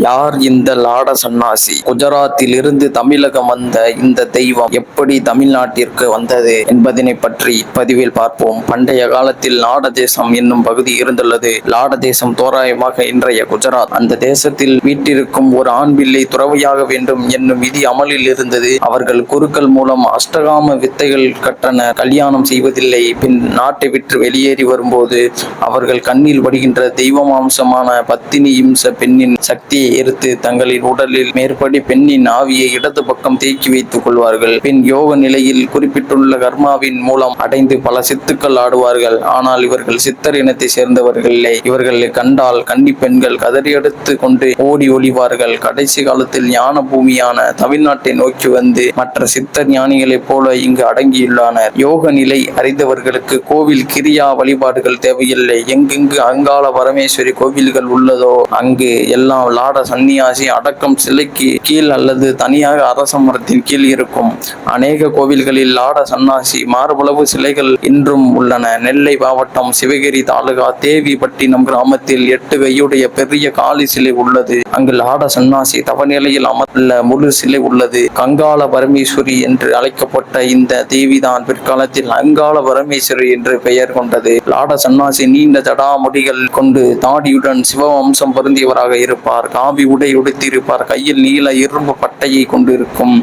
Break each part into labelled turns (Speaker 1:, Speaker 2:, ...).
Speaker 1: யார் இந்த லாட சன்னாசி? குஜராத்தில் இருந்து தமிழகம் வந்த இந்த தெய்வம் எப்படி தமிழ்நாட்டிற்கு வந்தது என்பதனை பற்றி இப்பதிவில் பார்ப்போம். பண்டைய காலத்தில் லாட தேசம் என்னும் பகுதி இருந்துள்ளது. லாட தேசம் தோராயமாக இன்றைய குஜராத். அந்த தேசத்தில் வீட்டிற்கும் ஒரு ஆண் பிள்ளை துறவியாக வேண்டும் என்னும் விதி அமலில் இருந்தது. அவர்கள் குருக்கள் மூலம் அஷ்டகாம வித்தைகள் கற்றனர். கல்யாணம் செய்வதில்லை. பின் நாட்டை விட்டு வெளியேறி வரும்போது அவர்கள் கண்ணில் படுகின்ற தெய்வமாம்சமான பத்தினி இம்ச பெண்ணின் சக்தியை எரித்து தங்களின் உடலில் மேற்படி பெண்ணின் ஆவியை இடது பக்கம் தேக்கி வைத்துக் கொள்வார்கள். பின் யோக நிலையில் குறிப்பிட்டுள்ள கர்மாவின் மூலம் அடைந்து பல சித்துக்கள் ஆடுவார்கள். ஆனால் இவர்கள் சித்தர் இனத்தை சேர்ந்தவர்கள் இல்லை. இவர்களை கண்டால் கன்னி பெண்கள் கதறியெடுத்து கொண்டு ஓடி ஒளிவார்கள். கடைசி காலத்தில் ஞான பூமியான தமிழ்நாட்டை நோக்கி வந்து மற்ற சித்தர் ஞானிகளைப் போல இங்கு அடங்கியுள்ளனர். யோக நிலை அறிந்தவர்களுக்கு கோவில் கிரியா வழிபாடுகள் தேவையில்லை. எங்கெங்கு அங்காள பரமேஸ்வரி கோவில்கள் உள்ளதோ அங்கு எல்லாம் லாட சன்னியாசி அடக்கம் சிலைக்கு கீழ் அல்லது தனியாக அரச மரத்தின் கீழ் இருக்கும். அநேக கோவில்களில் லாட சன்னாசி மார்பளவு சிலைகள் இன்றும் உள்ளன. நெல்லை மாவட்டம் சிவகிரி தாலுகா தேவிப்பட்டினம் கிராமத்தில் 8 கையுடைய பெரிய காளி சிலை உள்ளது. அங்கு லாட சன்னாசி தவநிலையில் அமர்ந்துள்ள முழு சிலை உள்ளது. கங்காள பரமேஸ்வரி என்று அழைக்கப்பட்ட இந்த தேவிதான் பிற்காலத்தில் அங்காள பரமேஸ்வரி என்று பெயர் கொண்டது. லாட சன்னாசி நீண்ட ஜடாமுடிகள் கொண்டு தாடியுடன் சிவவம்சம் பொருந்தியவராக இருப்பார். காவி உடை உடுத்தியிருப்பார். கையில் நீல இரும்பு பட்டையை கொண்டிருக்கும்.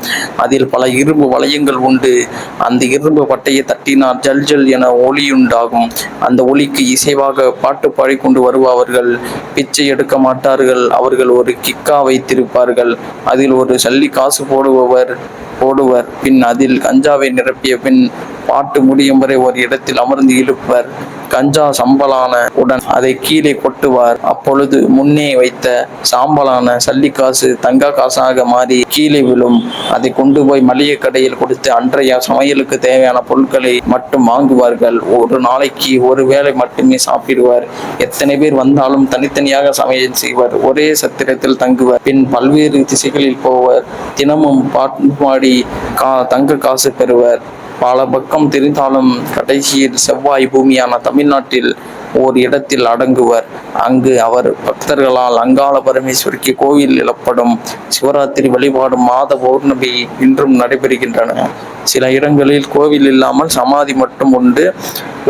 Speaker 1: அதில் பல இரும்பு வளையங்கள் உண்டு. அந்த இரும்பு பட்டையை தட்டினால் ஜல் ஜல் என ஒளியுண்டாகும். அந்த ஒளிக்கு இசைவாக பாட்டு பாடிக்கொண்டு வருபவர்கள் பிச்சை எடுக்க மாட்டார்கள். அவர்கள் ஒரு கிக்கா வைத்திருப்பார்கள். அதில் ஒரு சல்லி காசு போடுவர். பின் அதில் கஞ்சாவை நிரப்பிய பின் பாட்டு முடியும் வரை ஒரு இடத்தில் அமர்ந்து இழுப்பர். கஞ்சா சம்பளான உடன் அதை கீழே கொட்டுவார். அப்பொழுது முன்னே வைத்த சாம்பலான சல்லிக்காசு தங்க காசாக மாறி கீழே விழும். அதை கொண்டு போய் மளிகை கடையில் கொடுத்து அன்றைய சமையலுக்கு தேவையான பொருட்களை மட்டும் வாங்குவார்கள். ஒரு நாளைக்கு ஒரு வேளை மட்டுமே சாப்பிடுவார். எத்தனை பேர் வந்தாலும் தனித்தனியாக சமையல் செய்வர். ஒரே சத்திரத்தில் தங்குவர். பின் பல்வேறு திசைகளில் போவர். தினமும் பாட்டு பாடி தங்க காசு பெறுவர். பல பக்கம் தெரிந்தாலும் கடைசியில் செவ்வாய் பூமியான தமிழ்நாட்டில் ஓர் இடத்தில் அடங்குவர். அங்கு அவர் பக்தர்களால் அங்காள பரமேஸ்வரிக்கு கோவில் எழப்படும். சிவராத்திரி வழிபாடும் மாத பௌர்ணமி இன்றும் நடைபெறுகின்றன. சில இடங்களில் கோவில் இல்லாமல் சமாதி மட்டும் உண்டு.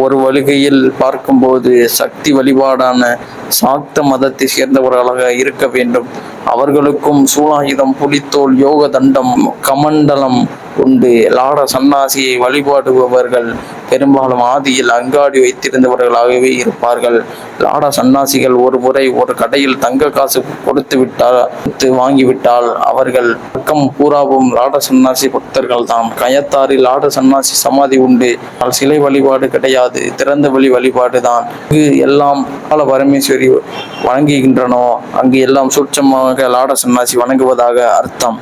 Speaker 1: ஒரு வழிகையில் பார்க்கும்போது சக்தி வழிபாடான சாக்த மதத்தை சேர்ந்தவர்களாக இருக்க வேண்டும். அவர்களுக்கும் சூலாயுதம், புலித்தோல், யோக தண்டம், கமண்டலம் உண்டு. லாட சன்னாசியை வழிபாடுபவர்கள் பெரும்பாலும் ஆதியில் அங்காடி வைத்திருந்தவர்களாகவே இருப்பார்கள். லாட சன்னாசிகள் ஒரு முறை ஒரு கடையில் தங்க காசு கொடுத்து வாங்கிவிட்டால் அவர்கள் பக்கம் பூராவும் லாட சன்னாசி பக்தர்கள் தான். கயத்தாரில் லாட சன்னாசி சமாதி உண்டு. சிலை வழிபாடு கிடையாது. திறந்த வெளி வழிபாடு தான். இங்கு எல்லாம் கால பரமேஸ்வரி வணங்குகின்றனோ அங்கு எல்லாம் சூட்சமாக லாட சன்னாசி வணங்குவதாக அர்த்தம்.